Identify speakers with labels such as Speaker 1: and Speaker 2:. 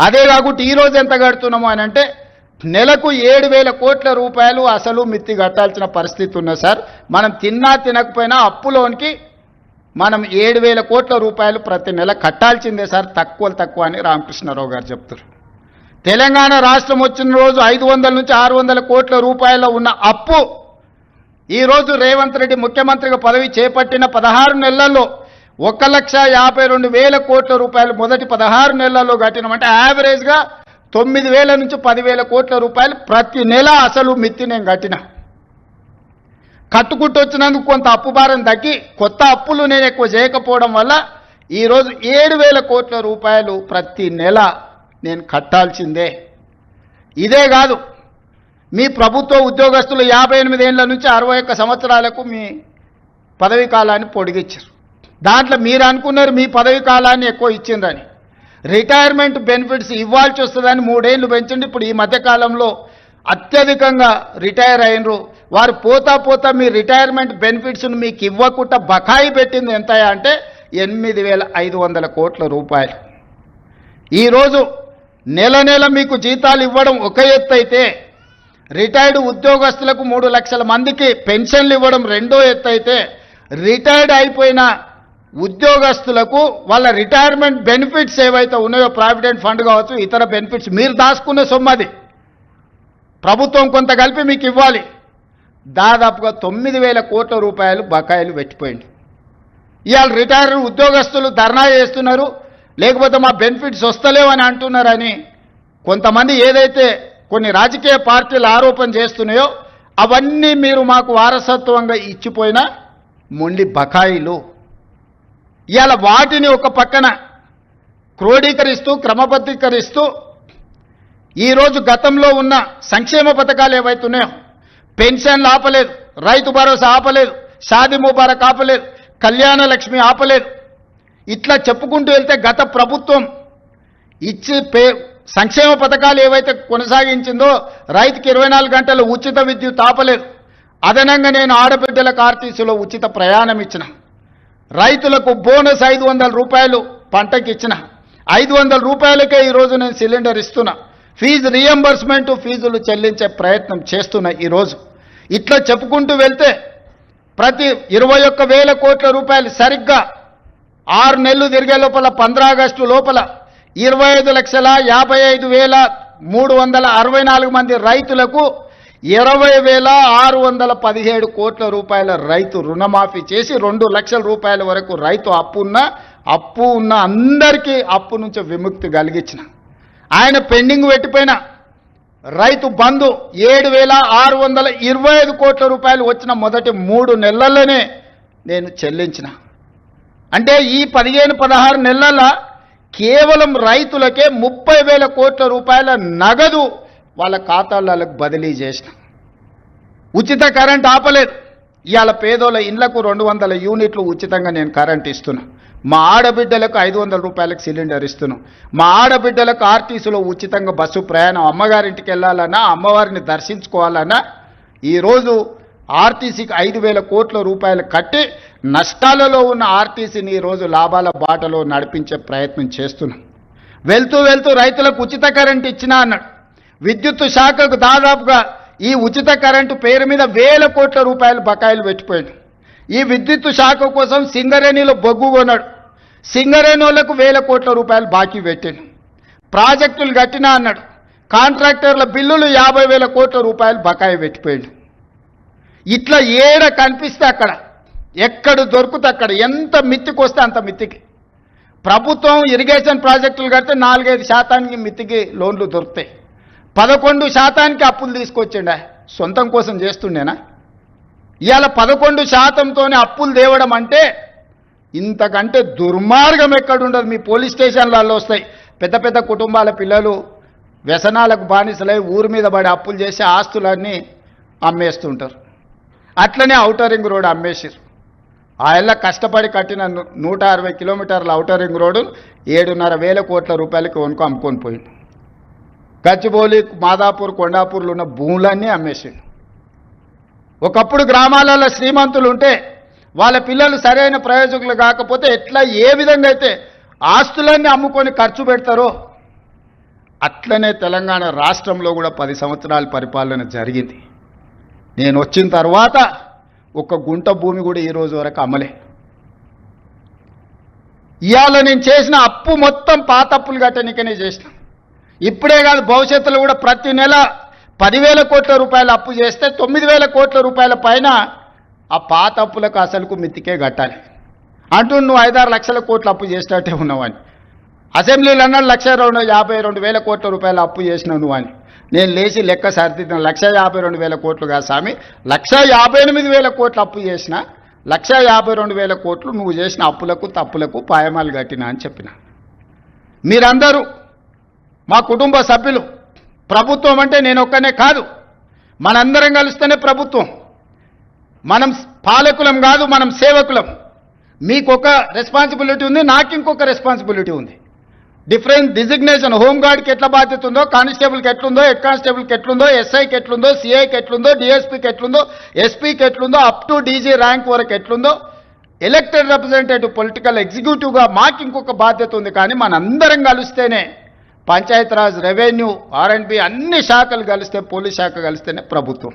Speaker 1: అదే కాకుండా ఈరోజు ఎంత కడుతున్నాము అని అంటే నెలకు 7,000 కోట్ల రూపాయలు అసలు మిత్తి కట్టాల్సిన పరిస్థితి ఉన్నది సార్. మనం తిన్నా తినకపోయినా అప్పులోనికి మనం 7,000 కోట్ల రూపాయలు ప్రతి నెల కట్టాల్సిందే సార్, తక్కువ అని రామకృష్ణారావు గారు చెప్తారు. తెలంగాణ రాష్ట్రం వచ్చిన రోజు 500 నుంచి 600 కోట్ల రూపాయల ఉన్న అప్పు ఈరోజు రేవంత్ రెడ్డి ముఖ్యమంత్రిగా పదవి చేపట్టిన 16 నెలల్లో 1,52,000 కోట్ల రూపాయలు మొదటి 16 నెలల్లో కట్టినామంటే యావరేజ్గా 9,000 నుంచి 10,000 కోట్ల రూపాయలు ప్రతి నెల అసలు మిత్తి నేను కట్టిన. కట్టుకుంటూ వచ్చినందుకు కొంత అప్పు భారం తగ్గి కొత్త అప్పులు నేను ఎక్కువ చేయకపోవడం వల్ల ఈరోజు 7,000 కోట్ల రూపాయలు ప్రతి నెల నేను కట్టాల్సిందే. ఇదే కాదు, మీ ప్రభుత్వ ఉద్యోగస్తులు 58 ఏళ్ల నుంచి 61 సంవత్సరాలకు మీ పదవీ కాలాన్ని పొడిగించారు. దాంట్లో మీరు అనుకున్నారు మీ పదవీ కాలాన్ని ఎక్కువ ఇచ్చిందని. రిటైర్మెంట్ బెనిఫిట్స్ ఇవ్వాల్సి వస్తుందని 3 ఏళ్ళు పెంచండి. ఇప్పుడు ఈ మధ్యకాలంలో అత్యధికంగా రిటైర్ అయినరు వారు పోతా మీ రిటైర్మెంట్ బెనిఫిట్స్ను మీకు ఇవ్వకుండా బకాయి పెట్టింది ఎంత అంటే 8,500 కోట్ల రూపాయలు. ఈరోజు నెల మీకు జీతాలు ఇవ్వడం ఒక ఎత్తు అయితే రిటైర్డ్ ఉద్యోగస్తులకు 3 లక్షల మందికి పెన్షన్లు ఇవ్వడం రెండో ఎత్తు అయితే రిటైర్డ్ అయిపోయిన ఉద్యోగస్తులకు వాళ్ళ రిటైర్మెంట్ బెనిఫిట్స్ ఏవైతే ఉన్నాయో ప్రావిడెంట్ ఫండ్ కావచ్చు ఇతర బెనిఫిట్స్ మీరు దాచుకునే సొమ్మది ప్రభుత్వం కొంత కలిపి మీకు ఇవ్వాలి. దాదాపుగా 9,000 కోట్ల రూపాయలు బకాయిలు పెట్టిపోయింది. ఇవాళ రిటైర్డ్ ఉద్యోగస్తులు ధర్నా చేస్తున్నారు, లేకపోతే మా బెనిఫిట్స్ వస్తలేవని అంటున్నారని కొంతమంది ఏదైతే కొన్ని రాజకీయ పార్టీలు ఆరోపణ చేస్తున్నాయో అవన్నీ మీరు మాకు వారసత్వంగా ఇచ్చిపోయిన మొండి బకాయిలు. ఇవాళ వాటిని ఒక పక్కన క్రోడీకరిస్తూ క్రమబద్ధీకరిస్తూ ఈరోజు గతంలో ఉన్న సంక్షేమ పథకాలు ఏవైతున్నాయో పెన్షన్లు ఆపలేదు, రైతు భరోసా ఆపలేదు, షాదీ ముబారక్ ఆపలేదు, కళ్యాణ లక్ష్మి ఆపలేదు. ఇట్లా చెప్పుకుంటూ వెళ్తే గత ప్రభుత్వం ఇచ్చి సంక్షేమ పథకాలు ఏవైతే కొనసాగించిందో రైతుకి 24 గంటలు ఉచిత విద్యుత్ ఆపలేదు. అదనంగా నేను ఆడబిడ్డలకు ఆర్టీసీలో ఉచిత ప్రయాణం ఇచ్చిన, రైతులకు బోనస్ 500 రూపాయలు పంటకి ఇచ్చిన, 500 రూపాయలకే ఈరోజు నేను సిలిండర్ ఇస్తున్నా, ఫీజు రియంబర్స్మెంట్ ఫీజులు చెల్లించే ప్రయత్నం చేస్తున్నా. ఈరోజు ఇట్లా చెప్పుకుంటూ వెళ్తే ప్రతి 21,000 కోట్ల రూపాయలు సరిగ్గా 6 నెలలు తిరిగే లోపల 15 ఆగస్టు లోపల 25,55,364 మంది రైతులకు 20,617 కోట్ల రూపాయల రైతు రుణమాఫీ చేసి 2 లక్షల రూపాయల వరకు రైతు అప్పు ఉన్న అందరికీ అప్పు నుంచి విముక్తి కలిగించిన. ఆయన పెండింగ్ పెట్టిపోయిన రైతు బంధు 7,625 కోట్ల రూపాయలు వచ్చిన మొదటి 3 నెలల్లోనే నేను చెల్లించిన. అంటే ఈ 15-16 నెలల కేవలం రైతులకే 30,000 కోట్ల రూపాయల నగదు వాళ్ళ ఖాతాలకు బదిలీ చేసిన. ఉచిత కరెంట్ ఆపలేదు. ఇవాళ పేదోళ్ళ ఇళ్లకు 200 యూనిట్లు ఉచితంగా నేను కరెంట్ ఇస్తున్నా. మా ఆడబిడ్డలకు 500 రూపాయలకు సిలిండర్ ఇస్తున్నాం. మా ఆడబిడ్డలకు ఆర్టీసీలో ఉచితంగా బస్సు ప్రయాణం, అమ్మగారింటికి వెళ్ళాలన్నా అమ్మవారిని దర్శించుకోవాలన్నా ఈరోజు ఆర్టీసీకి 5,000 కోట్ల రూపాయలు కట్టి నష్టాలలో ఉన్న ఆర్టీసీని ఈరోజు లాభాల బాటలో నడిపించే ప్రయత్నం చేస్తున్నాం. వెళ్తూ రైతులకు ఉచిత కరెంట్ ఇచ్చినా అన్నాడు. విద్యుత్ శాఖకు దాదాపుగా ఈ ఉచిత కరెంటు పేరు మీద 1,000 కోట్ల రూపాయలు బకాయిలు పెట్టిపోయాడు. ఈ విద్యుత్ శాఖ కోసం సింగరేణిలో బొగ్గు కొన్నాడు. సింగరేణి వాళ్ళకు 1,000 కోట్ల రూపాయలు బాకీ పెట్టాడు. ప్రాజెక్టులు కట్టినా అన్నాడు. కాంట్రాక్టర్ల బిల్లులు 50,000 కోట్ల రూపాయలు బకాయి పెట్టిపోయాడు. ఇట్లా ఏడ కనిపిస్తే అక్కడ, ఎక్కడ దొరుకుతే అక్కడ, ఎంత మిత్తికి వస్తే అంత మిత్తికి ప్రభుత్వం ఇరిగేషన్ ప్రాజెక్టులు కడితే 4-5% మిత్తికి లోన్లు దొరుకుతాయి. 11% అప్పులు తీసుకొచ్చిండా, సొంతం కోసం చేస్తుండేనా? ఇవాళ 11%తోనే అప్పులు తేవడం అంటే ఇంతకంటే దుర్మార్గం ఎక్కడుండదు. మీ పోలీస్ స్టేషన్లలో వస్తాయి. పెద్ద కుటుంబాల పిల్లలు వ్యసనాలకు బానిసలై ఊరి మీద పడి అప్పులు చేసి ఆస్తులన్నీ అమ్మేస్తుంటారు. అట్లనే ఔటర్ రింగ్ రోడ్ అమ్మేసారు. ఆయల్ల కష్టపడి కట్టిన 160 కిలోమీటర్ల ఔటర్ రింగ్ రోడ్డు 7,500 కోట్ల రూపాయలకి వనుకో అమ్ముకొని పోయింది. గచ్చిబౌలి, మాదాపూర్, కొండాపూర్లు ఉన్న భూములన్నీ అమ్మేసాడు. ఒకప్పుడు గ్రామాలలో శ్రీమంతులు ఉంటే వాళ్ళ పిల్లలు సరైన ప్రయోజకులు కాకపోతే ఎట్లా ఏ విధంగా అయితే ఆస్తులన్నీ అమ్ముకొని ఖర్చు పెడతారో అట్లనే తెలంగాణ రాష్ట్రంలో కూడా 10 సంవత్సరాల పరిపాలన జరిగింది. నేను వచ్చిన తర్వాత ఒక గుంట భూమి కూడా ఈ రోజు వరకు అమ్మలే. ఇవాళ నేను చేసిన అప్పు మొత్తం పాత అప్పులు కట్టనికనే చేసిన. ఇప్పుడే కాదు, భవిష్యత్తులో కూడా ప్రతి నెల 10,000 కోట్ల రూపాయలు అప్పు చేస్తే 9,000 కోట్ల రూపాయల పైన ఆ పాత అప్పులకు అసలుకు మిత్తికే కట్టాలి అంటూ నువ్వు 5-6 లక్షల కోట్ల అప్పు చేసినట్టే ఉన్నావని. అసెంబ్లీలో అన్నాడు 1,52,000 కోట్ల రూపాయలు అప్పు చేసినావు నువ్వు అని. నేను లేచి లెక్క సరిదిద్దాను. 1,52,000 కోట్లు కాదు స్వామి, 1,58,000 కోట్లు అప్పు చేసిన. 1,52,000 కోట్లు నువ్వు చేసిన అప్పులకు తప్పులకు పాయమాలు కట్టినా అని చెప్పిన. మీరందరూ మా కుటుంబ సభ్యులు. ప్రభుత్వం అంటే నేను ఒక్కనే కాదు, మనందరం కలిస్తేనే ప్రభుత్వం. మనం పాలకులం కాదు, మనం సేవకులం. మీకొక రెస్పాన్సిబిలిటీ ఉంది, నాకు ఇంకొక రెస్పాన్సిబిలిటీ ఉంది. Different designation. హోంగార్డ్కి ఎట్లా బాధ్యత ఉందో, కానిస్టేబుల్కి ఎట్లుందో, హెడ్ కానిస్టేబుల్కి ఎట్లుందో, ఎస్ఐకి ఎట్లుందో, సిఐకి ఎట్లుందో, డిఎస్పీకి ఎట్లుందో, ఎస్పీకి ఎట్లుందో, అప్ టు డీజీ ర్యాంక్ వరకు ఎట్లుందో, ఎలక్టెడ్ రిప్రజెంటేటివ్ పొలిటికల్ ఎగ్జిక్యూటివ్గా మాకు ఇంకొక బాధ్యత ఉంది. కానీ మనందరం కలిస్తేనే పంచాయతీరాజ్, రెవెన్యూ, R&B అన్ని శాఖలు కలిస్తే, పోలీస్ శాఖ కలిస్తేనే ప్రభుత్వం.